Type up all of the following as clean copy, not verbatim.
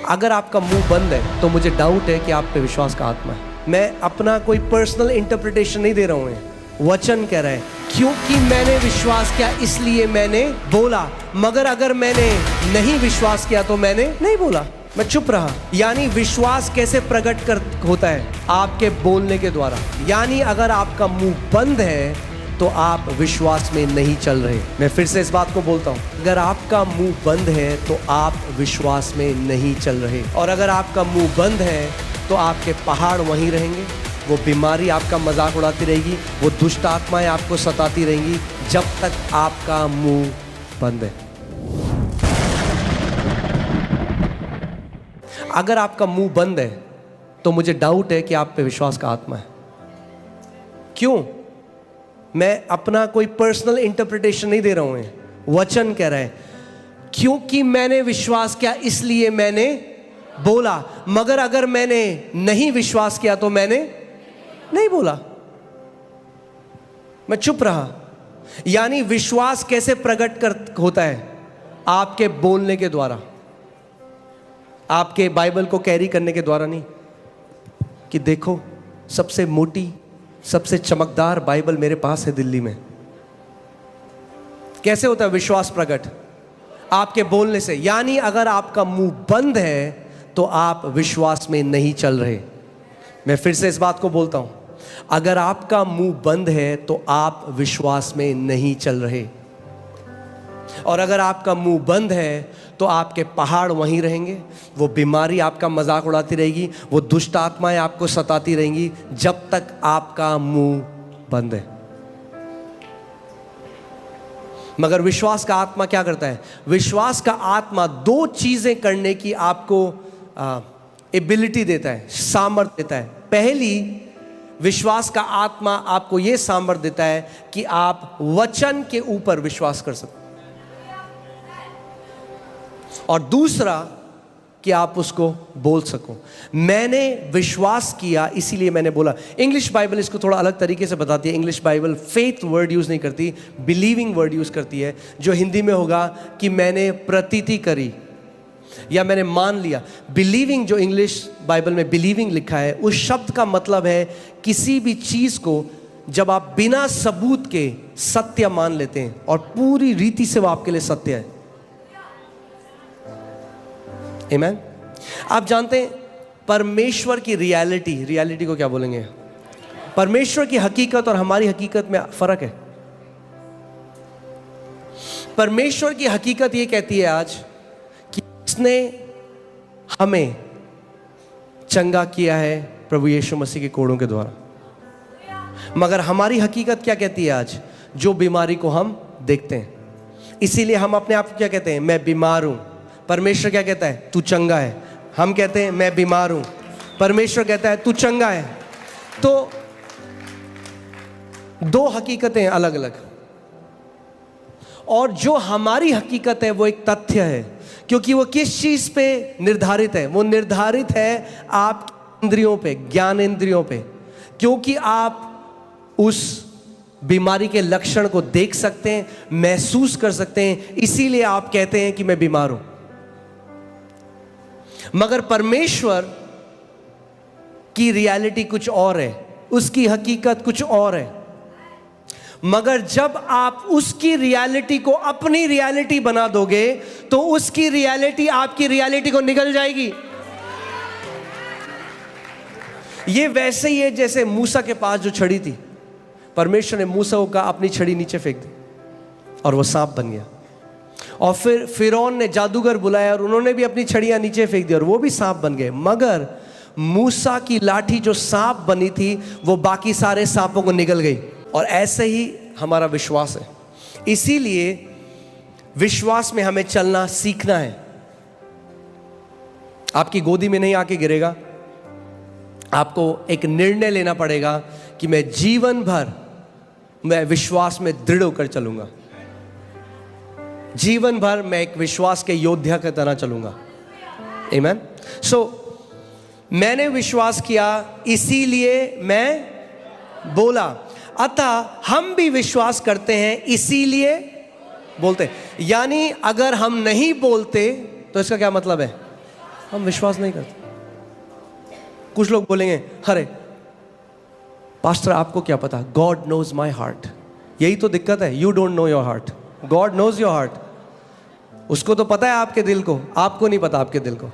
अगर आपका मुंह बंद है तो मुझे डाउट है कि आप पे विश्वास का आत्मा है। मैं अपना कोई पर्सनल इंटरप्रिटेशन नहीं दे रहा हूं। वचन कह रहा है क्योंकि मैंने विश्वास किया इसलिए मैंने बोला, मगर अगर मैंने नहीं विश्वास किया तो मैंने नहीं बोला, मैं चुप रहा। यानी विश्वास कैसे प्रकट होता है? आपके बोलने के द्वारा। यानी अगर आपका मुंह बंद है तो आप विश्वास में नहीं चल रहे। मैं फिर से इस बात को बोलता हूं, अगर आपका मुंह बंद है तो आप विश्वास में नहीं चल रहे। और अगर आपका मुंह बंद है तो आपके पहाड़ वहीं रहेंगे, वो बीमारी आपका मजाक उड़ाती रहेगी, वो दुष्ट आत्माएं आपको सताती रहेंगी जब तक आपका मुंह बंद है। अगर आपका मुंह बंद है तो मुझे डाउट है कि आप पे विश्वास का आत्मा है। क्यों? मैं अपना कोई पर्सनल इंटरप्रिटेशन नहीं दे रहा हूं। वचन कह रहा है क्योंकि मैंने विश्वास किया इसलिए मैंने बोला, मगर अगर मैंने नहीं विश्वास किया तो मैंने नहीं बोला, मैं चुप रहा। यानी विश्वास कैसे प्रकट होता है? आपके बोलने के द्वारा, आपके बाइबल को कैरी करने के द्वारा नहीं कि देखो सबसे मोटी सबसे चमकदार बाइबल मेरे पास है दिल्ली में। कैसे होता है विश्वास प्रकट? आपके बोलने से। यानी अगर आपका मुंह बंद है तो आप विश्वास में नहीं चल रहे। मैं फिर से इस बात को बोलता हूं, अगर आपका मुंह बंद है तो आप विश्वास में नहीं चल रहे। और अगर आपका मुंह बंद है तो आपके पहाड़ वहीं रहेंगे, वो बीमारी आपका मजाक उड़ाती रहेगी, वो दुष्ट आत्माएं आपको सताती रहेंगी जब तक आपका मुंह बंद है। मगर विश्वास का आत्मा क्या करता है? विश्वास का आत्मा दो चीजें करने की आपको एबिलिटी देता है, सामर्थ्य देता है। पहली, विश्वास का आत्मा आपको यह सामर्थ्य देता है कि आप वचन के ऊपर विश्वास कर सकते, और दूसरा कि आप उसको बोल सको। मैंने विश्वास किया इसीलिए मैंने बोला। इंग्लिश बाइबल इसको थोड़ा अलग तरीके से बताती है। English Bible faith word use नहीं करती, बिलीविंग वर्ड यूज करती है, जो हिंदी में होगा कि मैंने प्रतीति करी या मैंने मान लिया। बिलीविंग, जो इंग्लिश बाइबल में बिलीविंग लिखा है, उस शब्द का मतलब है किसी भी चीज को जब आप बिना सबूत के सत्य मान लेते हैं और पूरी रीति से वो आपके लिए सत्य है। आमीन। आप जानते हैं परमेश्वर की रियलिटी को क्या बोलेंगे? परमेश्वर की हकीकत और हमारी हकीकत में फर्क है। परमेश्वर की हकीकत ये कहती है आज कि उसने हमें चंगा किया है प्रभु यीशु मसीह के कोड़ों के द्वारा। मगर हमारी हकीकत क्या कहती है आज? जो बीमारी को हम देखते हैं, इसीलिए हम अपने आप को क्या कहते हैं? मैं बीमार हूं। परमेश्वर क्या कहता है? तू चंगा है। हम कहते हैं मैं बीमार हूं, परमेश्वर कहता है तू चंगा है। तो दो हकीकतें अलग अलग, और जो हमारी हकीकत है वो एक तथ्य है, क्योंकि वो किस चीज पे निर्धारित है? वो निर्धारित है आप इंद्रियों पे, ज्ञान इंद्रियों पे, क्योंकि आप उस बीमारी के लक्षण को देख सकते हैं, महसूस कर सकते हैं, इसीलिए आप कहते हैं कि मैं बीमार हूं। मगर परमेश्वर की रियलिटी कुछ और है, उसकी हकीकत कुछ और है। मगर जब आप उसकी रियलिटी को अपनी रियलिटी बना दोगे तो उसकी रियलिटी आपकी रियलिटी को निगल जाएगी। ये वैसे ही है जैसे मूसा के पास जो छड़ी थी, परमेश्वर ने मूसा को कहा अपनी छड़ी नीचे फेंक दी और वो सांप बन गया। और फिर फिरौन ने जादूगर बुलाया और उन्होंने भी अपनी छड़ियां नीचे फेंक दी और वो भी सांप बन गए। मगर मूसा की लाठी जो सांप बनी थी वो बाकी सारे सांपों को निगल गई। और ऐसे ही हमारा विश्वास है। इसीलिए विश्वास में हमें चलना सीखना है। आपकी गोदी में नहीं आके गिरेगा, आपको एक निर्णय लेना पड़ेगा कि मैं जीवन भर मैं विश्वास में दृढ़ होकर चलूंगा, जीवन भर मैं एक विश्वास के योद्धा की तरह चलूंगा। आमीन। सो मैंने विश्वास किया इसीलिए मैं बोला, अतः हम भी विश्वास करते हैं इसीलिए बोलते हैं। यानी अगर हम नहीं बोलते तो इसका क्या मतलब है? हम विश्वास नहीं करते। कुछ लोग बोलेंगे, अरे पास्टर आपको क्या पता, गॉड नोज माई हार्ट। यही तो दिक्कत है, you don't know your heart, God knows your heart. उसको तो पता है आपके दिल को, आपको नहीं पता आपके दिल को।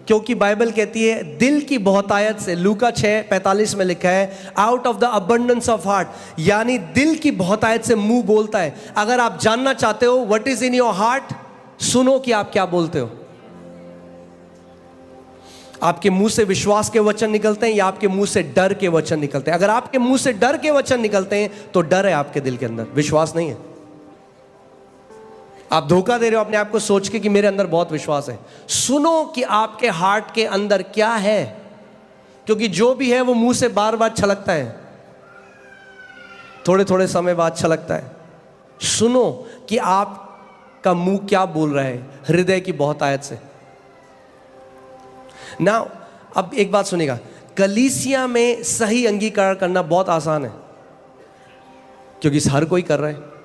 क्योंकि बाइबल कहती है दिल की बहुतायत से, लूका 6:45 में लिखा है, out of the abundance of heart, यानी दिल की बहुतायत से मुंह बोलता है। अगर आप जानना चाहते हो what is in your heart, सुनो कि आप क्या बोलते हो। आपके मुंह से विश्वास के वचन निकलते हैं या आपके मुंह से डर के वचन निकलते हैं। अगर आपके मुंह से डर के वचन निकलते हैं तो डर है आपके दिल के अंदर, विश्वास नहीं है। आप धोखा दे रहे हो अपने आप को सोच के कि मेरे अंदर बहुत विश्वास है। सुनो कि आपके हार्ट के अंदर क्या है, क्योंकि जो भी है वो मुंह से बार बार छलकता है, थोड़े थोड़े समय बाद छलकता है। सुनो कि आपका मुंह क्या बोल रहा है हृदय की बहुतायत से। ना अब एक बात सुनिएगा, कलीसिया में सही अंगीकार करना बहुत आसान है, क्योंकि हर कोई कर रहा है।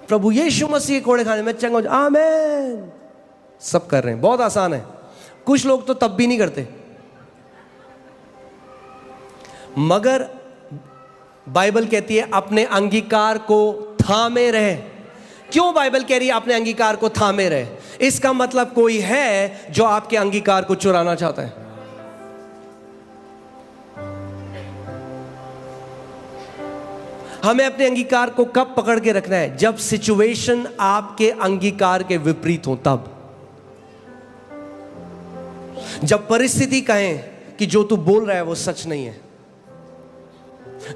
प्रभु यीशु मसीह के कोड़े खाने में चंगा हो, आमीन, सब कर रहे हैं, बहुत आसान है। कुछ लोग तो तब भी नहीं करते। मगर बाइबल कहती है अपने अंगीकार को थामे रहे। क्यों बाइबल कह रही है अपने अंगीकार को थामे रहे? इसका मतलब कोई है जो आपके अंगीकार को चुराना चाहता है। हमें अपने अंगीकार को कब पकड़ के रखना है? जब सिचुएशन आपके अंगीकार के विपरीत हो, तब। जब परिस्थिति कहें कि जो तू बोल रहा है वो सच नहीं है,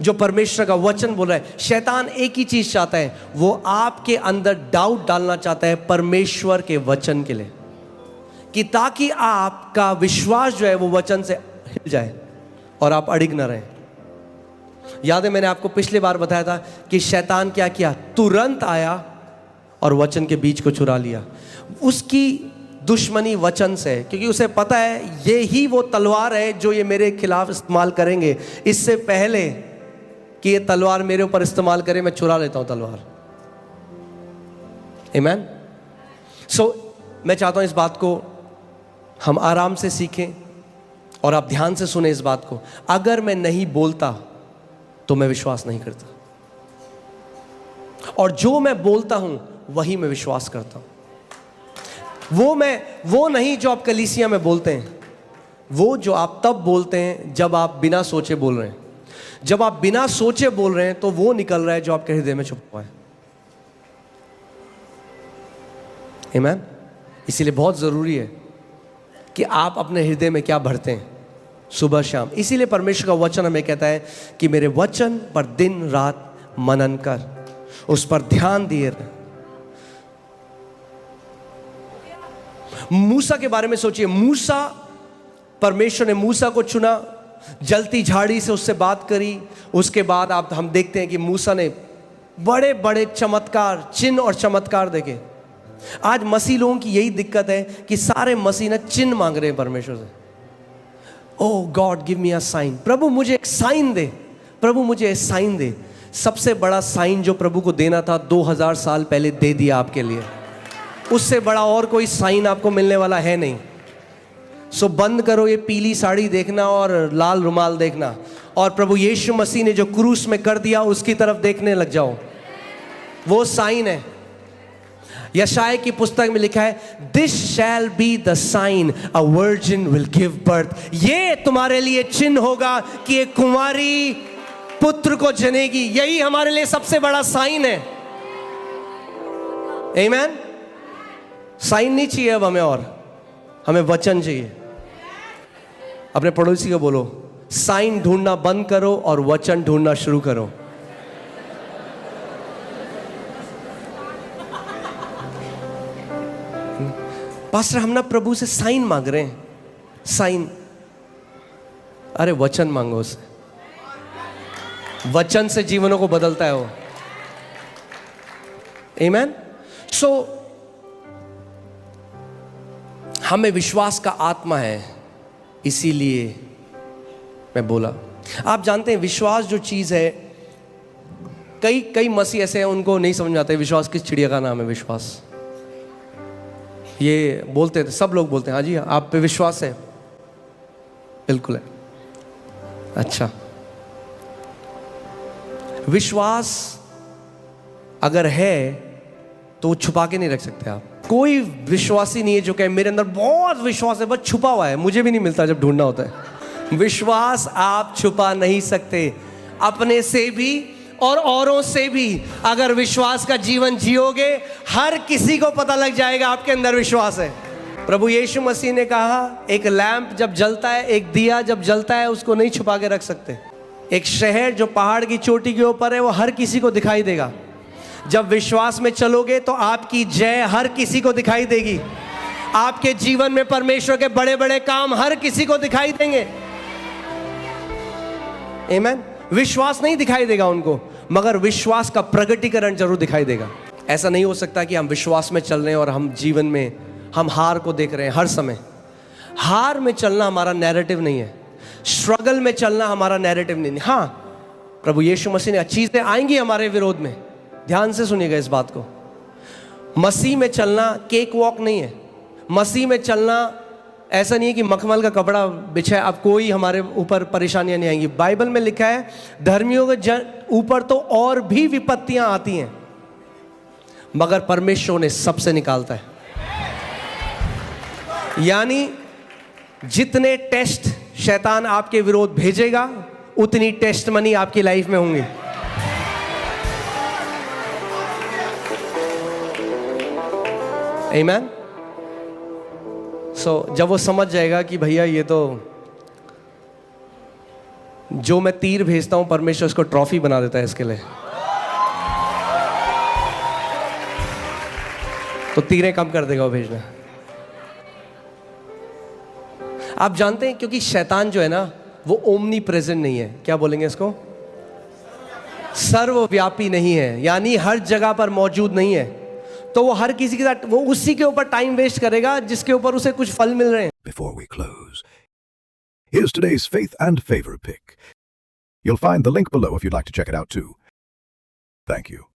जो परमेश्वर का वचन बोल रहा है। शैतान एक ही चीज चाहता है, वो आपके अंदर डाउट डालना चाहता है परमेश्वर के वचन के लिए, कि ताकि आपका विश्वास जो है वो वचन से हिल जाए और आप अड़िग न रहें। याद है मैंने आपको पिछली बार बताया था कि शैतान क्या किया, तुरंत आया और वचन के बीज को चुरा लिया। उसकी दुश्मनी वचन से, क्योंकि उसे पता है ये ही वो तलवार है जो ये मेरे खिलाफ इस्तेमाल करेंगे। इससे पहले कि ये तलवार मेरे ऊपर इस्तेमाल करे, मैं चुरा लेता हूं तलवार। आमीन। सो मैं चाहता हूं इस बात को हम आराम से सीखें और आप ध्यान से सुने इस बात को। अगर मैं नहीं बोलता तो मैं विश्वास नहीं करता, और जो मैं बोलता हूं वही मैं विश्वास करता हूं। वो नहीं जो आप कलीसिया में बोलते हैं, वो जो आप तब बोलते हैं जब आप बिना सोचे बोल रहे हैं। जब आप बिना सोचे बोल रहे हैं तो वो निकल रहा है जो आपके हृदय में छुपा है। आमीन। इसीलिए बहुत जरूरी है कि आप अपने हृदय में क्या भरते हैं सुबह शाम। इसीलिए परमेश्वर का वचन हमें कहता है कि मेरे वचन पर दिन रात मनन कर, उस पर ध्यान दिए रह। मूसा के बारे में सोचिए। मूसा, परमेश्वर ने मूसा को चुना, जलती झाड़ी से उससे बात करी। उसके बाद हम देखते हैं कि मूसा ने बड़े बड़े चमत्कार, चिन्ह और चमत्कार देखे। आज मसीह लोगों की यही दिक्कत है कि सारे मसीह ना चिन्ह मांग रहे हैं परमेश्वर से। Oh God give me a sign, प्रभु मुझे एक साइन दे, प्रभु मुझे एक साइन दे। सबसे बड़ा साइन जो प्रभु को देना था 2000 साल पहले दे दिया आपके लिए। उससे बड़ा और कोई साइन आपको मिलने वाला है नहीं। सो बंद करो ये पीली साड़ी देखना और लाल रुमाल देखना, और प्रभु यीशु मसीह ने जो क्रूस में कर दिया उसकी तरफ देखने लग जाओ। वो साइन है। यशाया की पुस्तक में लिखा है, this shall be the sign, a virgin will give birth. ये तुम्हारे लिए चिन्ह होगा कि एक कुंवारी पुत्र को जनेगी। यही हमारे लिए सबसे बड़ा साइन है। आमीन। साइन नहीं चाहिए अब हमें, और हमें वचन चाहिए। अपने पड़ोसी को बोलो, साइन ढूंढना बंद करो और वचन ढूंढना शुरू करो। पास्टर हम ना प्रभु से साइन मांग रहे हैं, साइन। अरे वचन मांगो उससे, वचन से जीवनों को बदलता है वो। आमीन। सो हमें विश्वास का आत्मा है, इसीलिए मैं बोला। आप जानते हैं विश्वास जो चीज है, कई मसीह ऐसे हैं उनको नहीं समझ में आता है विश्वास किस चिड़िया का नाम है। विश्वास ये बोलते थे, सब लोग बोलते हैं हाँ जी आप पे विश्वास है? बिल्कुल है। अच्छा, विश्वास अगर है तो वो छुपा के नहीं रख सकते आप। कोई विश्वासी नहीं है जो कहे मेरे अंदर बहुत विश्वास है, बस छुपा हुआ है, मुझे भी नहीं मिलता जब ढूंढना होता है। विश्वास आप छुपा नहीं सकते, अपने से भी और औरों से भी। अगर विश्वास का जीवन जियोगे, हर किसी को पता लग जाएगा आपके अंदर विश्वास है। प्रभु यीशु मसीह ने कहा एक लैंप जब जलता है, एक दिया जब जलता है, उसको नहीं छुपा के रख सकते। एक शहर जो पहाड़ की चोटी के ऊपर है वो हर किसी को दिखाई देगा। जब विश्वास में चलोगे तो आपकी जय हर किसी को दिखाई देगी। आपके जीवन में परमेश्वर के बड़े बड़े काम हर किसी को दिखाई देंगे। आमीन। विश्वास नहीं दिखाई देगा उनको, मगर विश्वास का प्रगटीकरण जरूर दिखाई देगा। ऐसा नहीं हो सकता कि हम विश्वास में चल रहे हैं और हम जीवन में हम हार को देख रहे हैं हर समय। हार में चलना हमारा नैरेटिव नहीं है, स्ट्रगल में चलना हमारा नैरेटिव नहीं है। हाँ, प्रभु यीशु मसीह ने चीजें आएंगी हमारे विरोध में, ध्यान से सुनिएगा इस बात को। मसीह में चलना केक वॉक नहीं है। मसीह में चलना ऐसा नहीं है कि मखमल का कपड़ा बिछा है, अब कोई हमारे ऊपर परेशानियां नहीं आएंगी। बाइबल में लिखा है धर्मियों के ऊपर तो और भी विपत्तियां आती हैं, मगर परमेश्वर ने सबसे निकालता है। यानी जितने टेस्ट शैतान आपके विरोध भेजेगा, उतनी टेस्ट मनी आपकी लाइफ में होंगी। आमीन। जब वो समझ जाएगा कि भैया ये तो जो मैं तीर भेजता हूं परमेश्वर उसको ट्रॉफी बना देता है इसके लिए, तो तीरें कम कर देगा वो भेजना। आप जानते हैं क्योंकि शैतान जो है ना वो ओमनी प्रेजेंट नहीं है, क्या बोलेंगे इसको, सर्वव्यापी नहीं है, यानी हर जगह पर मौजूद नहीं है। तो वो हर किसी के साथ वो उसी के ऊपर टाइम वेस्ट करेगा जिसके ऊपर उसे कुछ फल मिल रहे हैं। Before we close, here's today's faith and favor pick. You'll find the link below if you'd like to check it out too. Thank you.